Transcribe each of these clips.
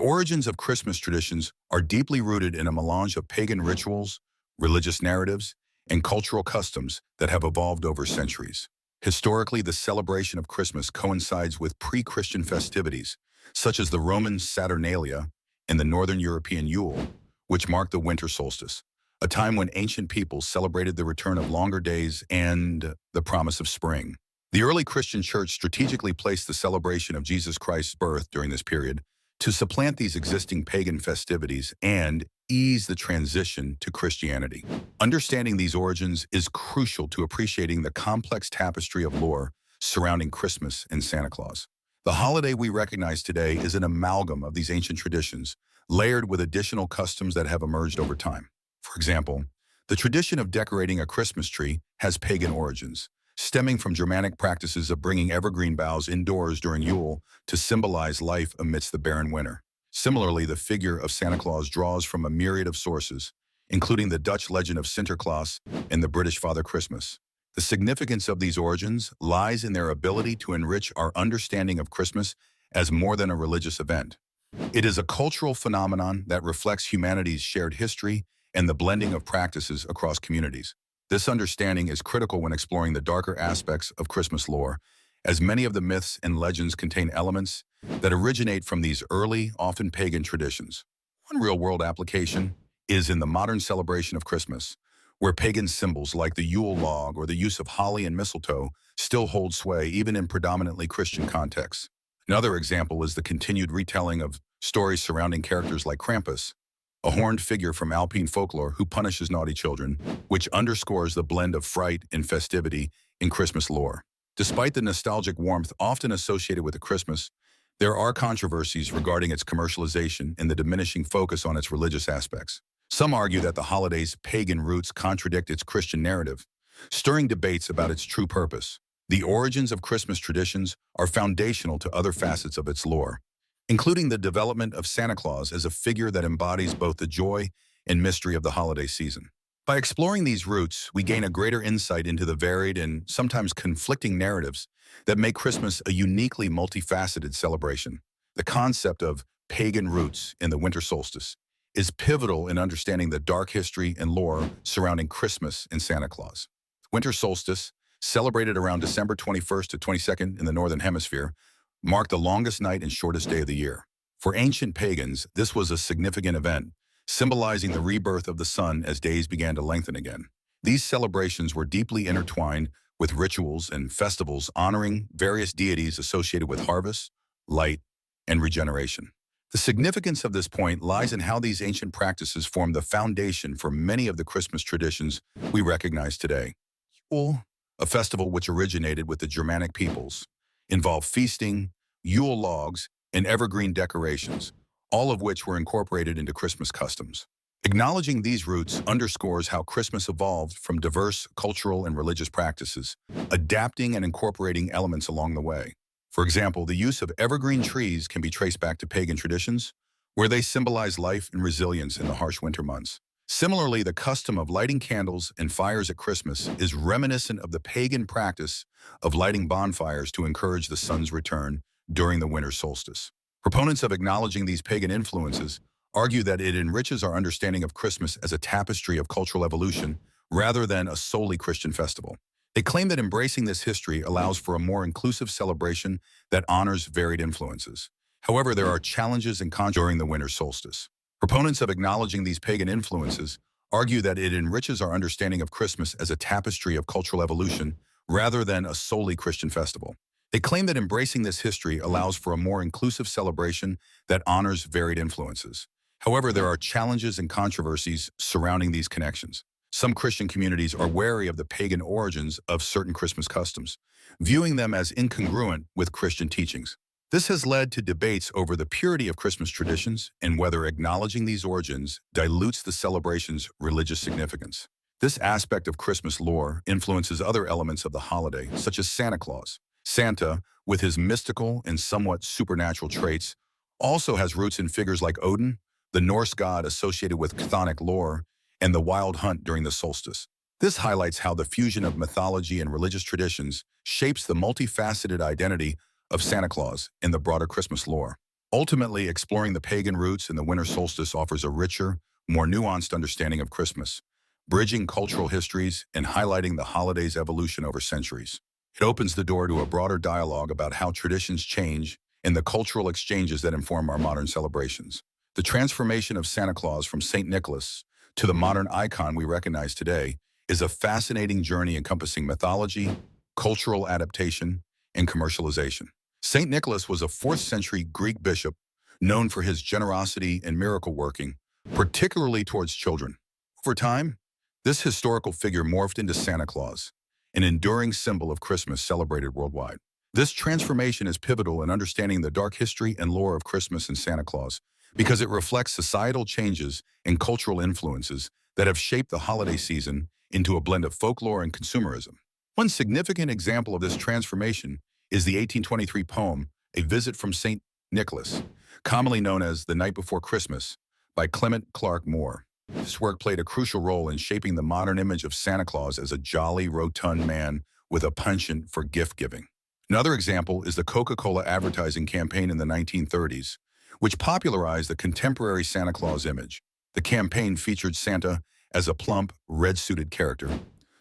origins of Christmas traditions are deeply rooted in a melange of pagan rituals, religious narratives, and cultural customs that have evolved over centuries. Historically, the celebration of Christmas coincides with pre-Christian festivities, such as the Roman Saturnalia and the Northern European Yule, which mark the winter solstice, a time when ancient peoples celebrated the return of longer days and the promise of spring. The early Christian church strategically placed the celebration of Jesus Christ's birth during this period to supplant these existing pagan festivities and ease the transition to Christianity. Understanding these origins is crucial to appreciating the complex tapestry of lore surrounding Christmas and Santa Claus. The holiday we recognize today is an amalgam of these ancient traditions, layered with additional customs that have emerged over time. For example, the tradition of decorating a Christmas tree has pagan origins, stemming from Germanic practices of bringing evergreen boughs indoors during Yule to symbolize life amidst the barren winter. Similarly, the figure of Santa Claus draws from a myriad of sources, including the Dutch legend of Sinterklaas and the British Father Christmas. The significance of these origins lies in their ability to enrich our understanding of Christmas as more than a religious event. It is a cultural phenomenon that reflects humanity's shared history and the blending of practices across communities. This understanding is critical when exploring the darker aspects of Christmas lore, as many of the myths and legends contain elements that originate from these early, often pagan traditions. One real-world application is in the modern celebration of Christmas, where pagan symbols like the Yule log or the use of holly and mistletoe still hold sway even in predominantly Christian contexts. Another example is the continued retelling of stories surrounding characters like Krampus, a horned figure from Alpine folklore who punishes naughty children, which underscores the blend of fright and festivity in Christmas lore. Despite the nostalgic warmth often associated with the Christmas, there are controversies regarding its commercialization and the diminishing focus on its religious aspects. Some argue that the holiday's pagan roots contradict its Christian narrative, stirring debates about its true purpose. The origins of Christmas traditions are foundational to other facets of its lore, including the development of Santa Claus as a figure that embodies both the joy and mystery of the holiday season. By exploring these roots, we gain a greater insight into the varied and sometimes conflicting narratives that make Christmas a uniquely multifaceted celebration. The concept of pagan roots in the winter solstice is pivotal in understanding the dark history and lore surrounding Christmas and Santa Claus. Winter solstice, celebrated around December 21st to 22nd in the Northern Hemisphere, marked the longest night and shortest day of the year. For ancient pagans, this was a significant event, symbolizing the rebirth of the sun as days began to lengthen again. These celebrations were deeply intertwined with rituals and festivals honoring various deities associated with harvest, light, and regeneration. The significance of this point lies in how these ancient practices form the foundation for many of the Christmas traditions we recognize today. Yule, a festival which originated with the Germanic peoples, involved feasting, Yule logs, and evergreen decorations, all of which were incorporated into Christmas customs. Acknowledging these roots underscores how Christmas evolved from diverse cultural and religious practices, adapting and incorporating elements along the way. For example, the use of evergreen trees can be traced back to pagan traditions, where they symbolize life and resilience in the harsh winter months. Similarly, the custom of lighting candles and fires at Christmas is reminiscent of the pagan practice of lighting bonfires to encourage the sun's return during the winter solstice. Proponents of acknowledging these pagan influences argue that it enriches our understanding of Christmas as a tapestry of cultural evolution rather than a solely Christian festival. They claim that embracing this history allows for a more inclusive celebration that honors varied influences. However, there are challenges and contrasts during the winter solstice. Proponents of acknowledging these pagan influences argue that it enriches our understanding of Christmas as a tapestry of cultural evolution rather than a solely Christian festival. They claim that embracing this history allows for a more inclusive celebration that honors varied influences. However, there are challenges and controversies surrounding these connections. Some Christian communities are wary of the pagan origins of certain Christmas customs, viewing them as incongruent with Christian teachings. This has led to debates over the purity of Christmas traditions and whether acknowledging these origins dilutes the celebration's religious significance. This aspect of Christmas lore influences other elements of the holiday, such as Santa Claus. Santa, with his mystical and somewhat supernatural traits, also has roots in figures like Odin, the Norse god associated with chthonic lore, and the wild hunt during the solstice. This highlights how the fusion of mythology and religious traditions shapes the multifaceted identity of Santa Claus in the broader Christmas lore. Ultimately, exploring the pagan roots in the winter solstice offers a richer, more nuanced understanding of Christmas, bridging cultural histories and highlighting the holiday's evolution over centuries. It opens the door to a broader dialogue about how traditions change and the cultural exchanges that inform our modern celebrations. The transformation of Santa Claus from St. Nicholas to the modern icon we recognize today is a fascinating journey encompassing mythology, cultural adaptation, and commercialization. St. Nicholas was a 4th century Greek bishop known for his generosity and miracle working, particularly towards children. Over time, this historical figure morphed into Santa Claus, an enduring symbol of Christmas celebrated worldwide. This transformation is pivotal in understanding the dark history and lore of Christmas and Santa Claus because it reflects societal changes and cultural influences that have shaped the holiday season into a blend of folklore and consumerism. One significant example of this transformation is the 1823 poem, A Visit from St. Nicholas, commonly known as The Night Before Christmas, by Clement Clarke Moore. This work played a crucial role in shaping the modern image of Santa Claus as a jolly, rotund man with a penchant for gift-giving. Another example is the Coca-Cola advertising campaign in the 1930s, which popularized the contemporary Santa Claus image. The campaign featured Santa as a plump, red-suited character,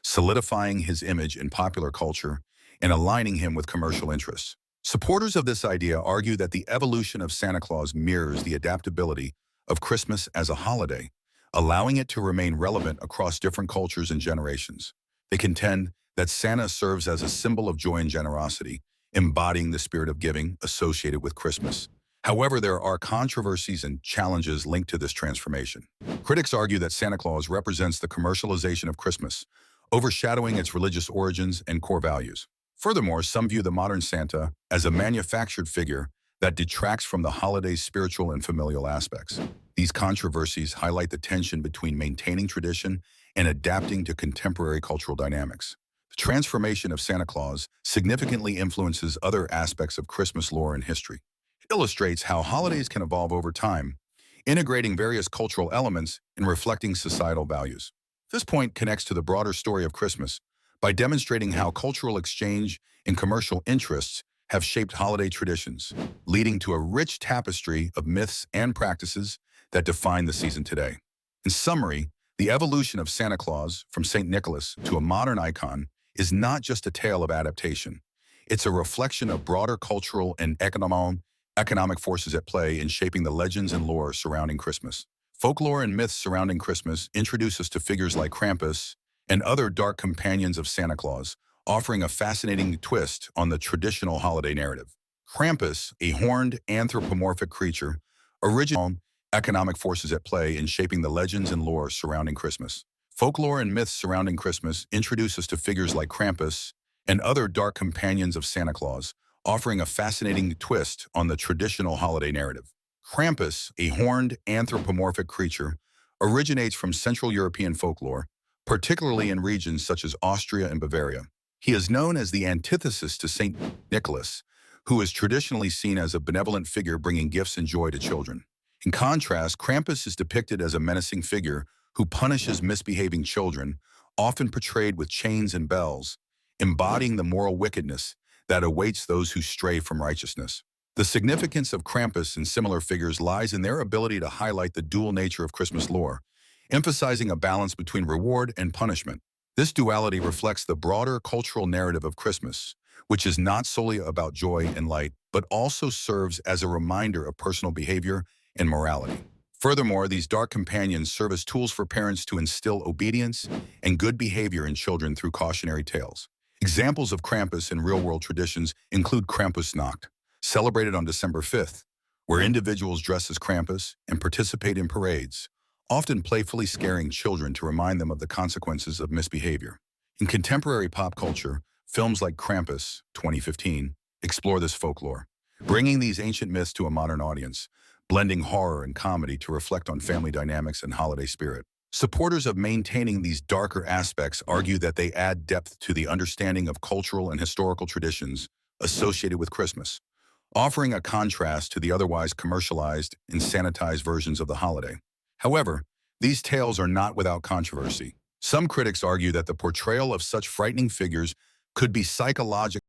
solidifying his image in popular culture and aligning him with commercial interests. Supporters of this idea argue that the evolution of Santa Claus mirrors the adaptability of Christmas as a holiday, allowing it to remain relevant across different cultures and generations. They contend that Santa serves as a symbol of joy and generosity, embodying the spirit of giving associated with Christmas. However, there are controversies and challenges linked to this transformation. Critics argue that Santa Claus represents the commercialization of Christmas, overshadowing its religious origins and core values. Furthermore, some view the modern Santa as a manufactured figure that detracts from the holiday's spiritual and familial aspects. These controversies highlight the tension between maintaining tradition and adapting to contemporary cultural dynamics. The transformation of Santa Claus significantly influences other aspects of Christmas lore and history. It illustrates how holidays can evolve over time, integrating various cultural elements and reflecting societal values. This point connects to the broader story of Christmas by demonstrating how cultural exchange and commercial interests have shaped holiday traditions, leading to a rich tapestry of myths and practices that define the season today. In summary, the evolution of Santa Claus from St. Nicholas to a modern icon is not just a tale of adaptation. It's a reflection of broader cultural and economic forces at play in shaping the legends and lore surrounding Christmas. Folklore and myths surrounding Christmas introduce us to figures like Krampus and other dark companions of Santa Claus, offering a fascinating twist on the traditional holiday narrative. Krampus, a horned anthropomorphic creature, originated economic forces at play in shaping the legends and lore surrounding Christmas. Folklore and myths surrounding Christmas introduce us to figures like Krampus and other dark companions of Santa Claus, offering a fascinating twist on the traditional holiday narrative. Krampus, a horned anthropomorphic creature, originates from Central European folklore, particularly in regions such as Austria and Bavaria. He is known as the antithesis to St. Nicholas, who is traditionally seen as a benevolent figure bringing gifts and joy to children. In contrast, Krampus is depicted as a menacing figure who punishes misbehaving children, often portrayed with chains and bells, embodying the moral wickedness that awaits those who stray from righteousness. The significance of Krampus and similar figures lies in their ability to highlight the dual nature of Christmas lore, emphasizing a balance between reward and punishment. This duality reflects the broader cultural narrative of Christmas, which is not solely about joy and light, but also serves as a reminder of personal behavior and morality. Furthermore, these dark companions serve as tools for parents to instill obedience and good behavior in children through cautionary tales. Examples of Krampus in real-world traditions include Krampusnacht, celebrated on December 5th, where individuals dress as Krampus and participate in parades, often playfully scaring children to remind them of the consequences of misbehavior. In contemporary pop culture, films like Krampus, 2015, explore this folklore, bringing these ancient myths to a modern audience, blending horror and comedy to reflect on family dynamics and holiday spirit. Supporters of maintaining these darker aspects argue that they add depth to the understanding of cultural and historical traditions associated with Christmas, offering a contrast to the otherwise commercialized and sanitized versions of the holiday. However, these tales are not without controversy. Some critics argue that the portrayal of such frightening figures could be psychologically